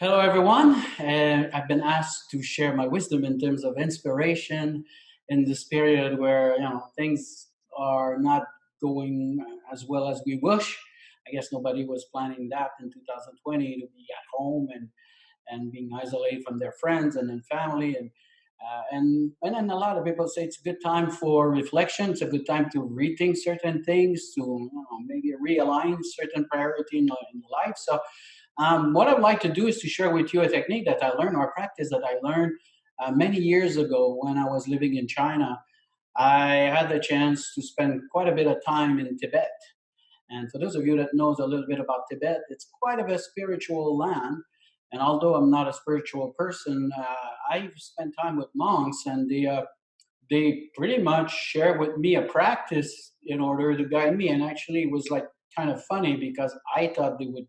Hello, everyone. I've been asked to share my wisdom in terms of inspiration in this period where things are not going as well as we wish. I guess nobody was planning that in 2020 to be at home and being isolated from their friends and then family and then a lot of people say it's a good time for reflection. It's a good time to rethink certain things, to maybe realign certain priority in life. So what I'd like to do is to share with you a technique that I learned or a practice that I learned many years ago when I was living in China. I had the chance to spend quite a bit of time in Tibet. And for those of you that knows a little bit about Tibet, it's quite of a spiritual land. And although I'm not a spiritual person, I've spent time with monks, and they pretty much share with me a practice in order to guide me. And actually, it was like kind of funny because I thought they would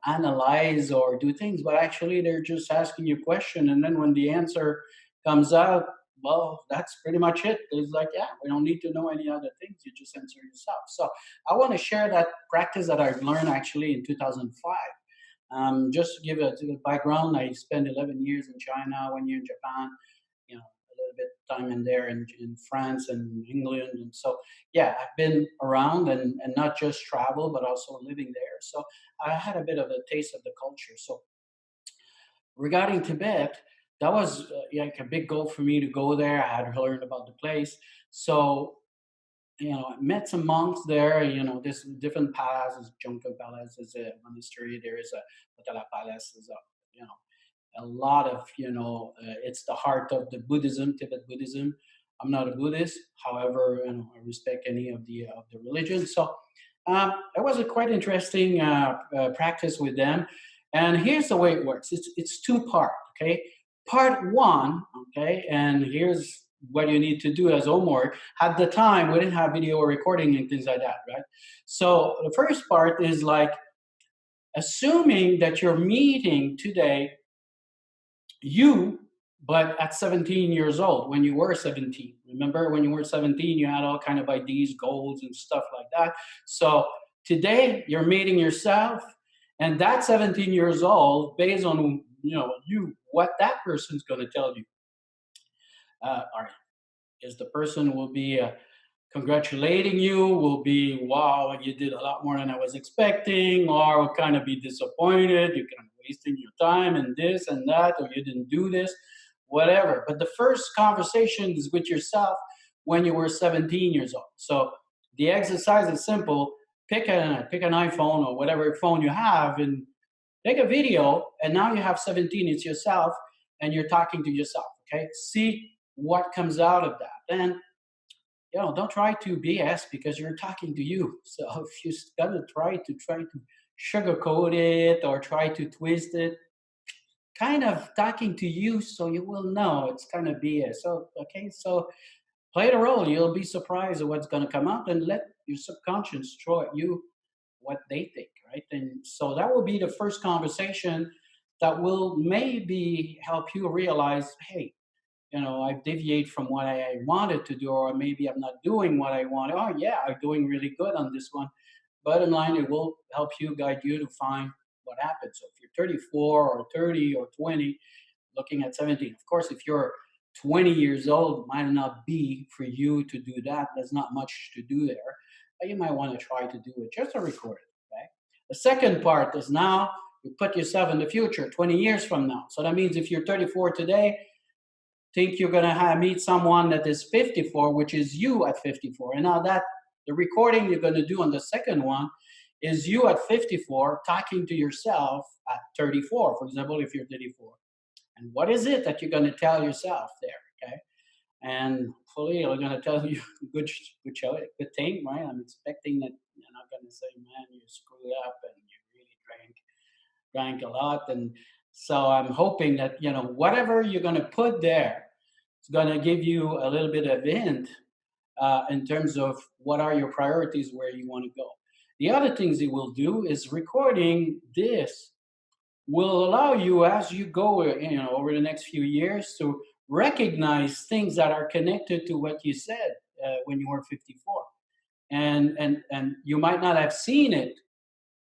analyze or do things, but actually they're just asking you a question, and then when the answer comes out, well, that's pretty much it. It's like, yeah, we don't need to know any other things, you just answer yourself. So I want to share that practice that I've learned actually in 2005. Just to give a background, I spent 11 years in China, 1 year in Japan, a little bit time in there in France and England. And so, yeah, I've been around and not just travel, but also living there. So I had a bit of a taste of the culture. So regarding Tibet, that was like a big goal for me to go there. I had learned about the place. So I met some monks there. There's different palaces. Jungko Palace is a monastery. There is a Potala Palace. Is a you know a lot of it's the heart of the Buddhism, Tibet Buddhism. I'm not a Buddhist, however, I respect any of the religions. So it was a quite interesting practice with them. And here's the way it works. It's two part. Okay, part one. Okay, and here's what you need to do as homework. At the time, we didn't have video recording and things like that, right? So the first part is like assuming that you're meeting today you, but at 17 years old, when you were 17. Remember when you were 17, you had all kind of ideas, goals, and stuff like that. So today you're meeting yourself, and that 17 years old, based on what that person's going to tell you, or is the person will be congratulating you, will be, wow, you did a lot more than I was expecting, or will kind of be disappointed, you're kind of wasting your time and this and that, or you didn't do this, whatever. But the first conversation is with yourself when you were 17 years old. So the exercise is simple. Pick an iPhone or whatever phone you have and take a video, and now you have 17, it's yourself, and you're talking to yourself, okay? See what comes out of that. And don't try to BS because you're talking to you. So if you're gonna try to sugarcoat it or try to twist it, kind of talking to you, so you will know it's kind of BS. So okay, so play the role. You'll be surprised at what's gonna come out, and let your subconscious throw at you what they think, right? And so that will be the first conversation that will maybe help you realize, hey, I've deviated from what I wanted to do, or maybe I'm not doing what I want. Oh, yeah, I'm doing really good on this one. Bottom line, it will help you, guide you to find what happened. So if you're 34 or 30 or 20, looking at 17, of course, if you're 20 years old, it might not be for you to do that. There's not much to do there, but you might want to try to do it just to record it. Okay. The second part is now you put yourself in the future, 20 years from now. So that means if you're 34 today, think you're going to meet someone that is 54, which is you at 54. And now that the recording you're going to do on the second one is you at 54 talking to yourself at 34, for example, if you're 34. And what is it that you're going to tell yourself there? Okay. And hopefully you're going to tell you good thing, right? I'm expecting that you're not going to say, man, you screwed up and you really drank a lot. And so I'm hoping that, whatever you're going to put there, it's going to give you a little bit of hint in terms of what are your priorities, where you want to go. The other things it will do is recording this will allow you as you go, over the next few years to recognize things that are connected to what you said when you were 54. And you might not have seen it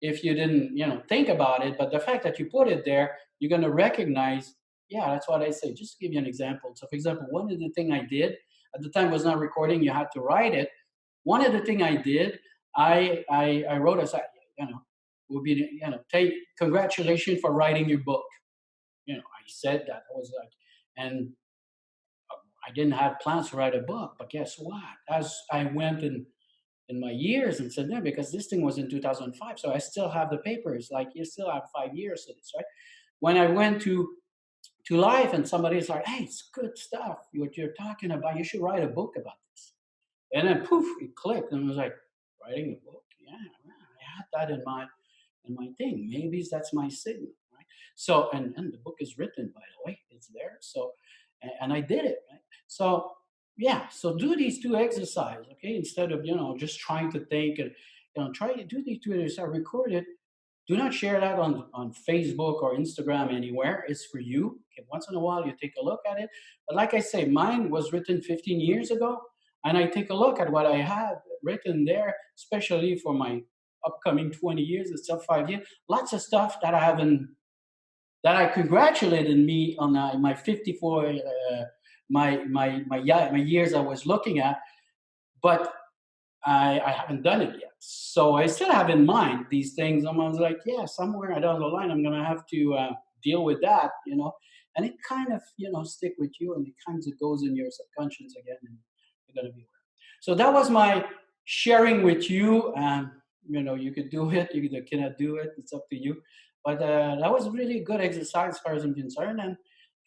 if you didn't, think about it. But the fact that you put it there, you're going to recognize, yeah, that's what I say. Just to give you an example. So, for example, one of the thing I did at the time was not recording, you had to write it. One of the thing I did, I wrote as, would be, take congratulations for writing your book. I said that. I was like, and I didn't have plans to write a book, but guess what? As I went in my years and said, yeah, because this thing was in 2005, so I still have the papers. Like you still have 5 years of this, right? When I went to life and somebody's like, hey, it's good stuff. What you're talking about, you should write a book about this. And then poof, it clicked, and I was like, writing a book? Yeah, I had that in my thing. Maybe that's my signal, right? So, and the book is written, by the way, it's there. So, and I did it, right? So, yeah. So do these two exercises, okay? Instead of just trying to think and try to do these two exercises. Record it. Do not share that on Facebook or Instagram anywhere. It's for you. Okay, once in a while, you take a look at it. But like I say, mine was written 15 years ago, and I take a look at what I had written there, especially for my upcoming 20 years, it's still 5 years. Lots of stuff that I haven't, that I congratulated me on my 54, my years I was looking at, but I haven't done it yet. So I still have in mind these things. I'm always like, yeah, somewhere down the line, I'm going to have to deal with that. And it kind of, stick with you, and it kind of goes in your subconscious again, and you're going to be aware. So that was my sharing with you. You could do it, you cannot do it. It's up to you. But that was really good exercise as far as I'm concerned. And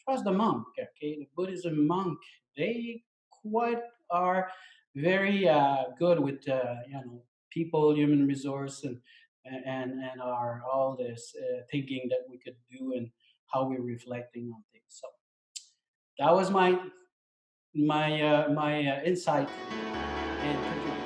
trust the monk, okay? The Buddhism monk, they quite are very good with people, human resource, and our all this thinking that we could do, and how we're reflecting on things. So that was my insight and contribution.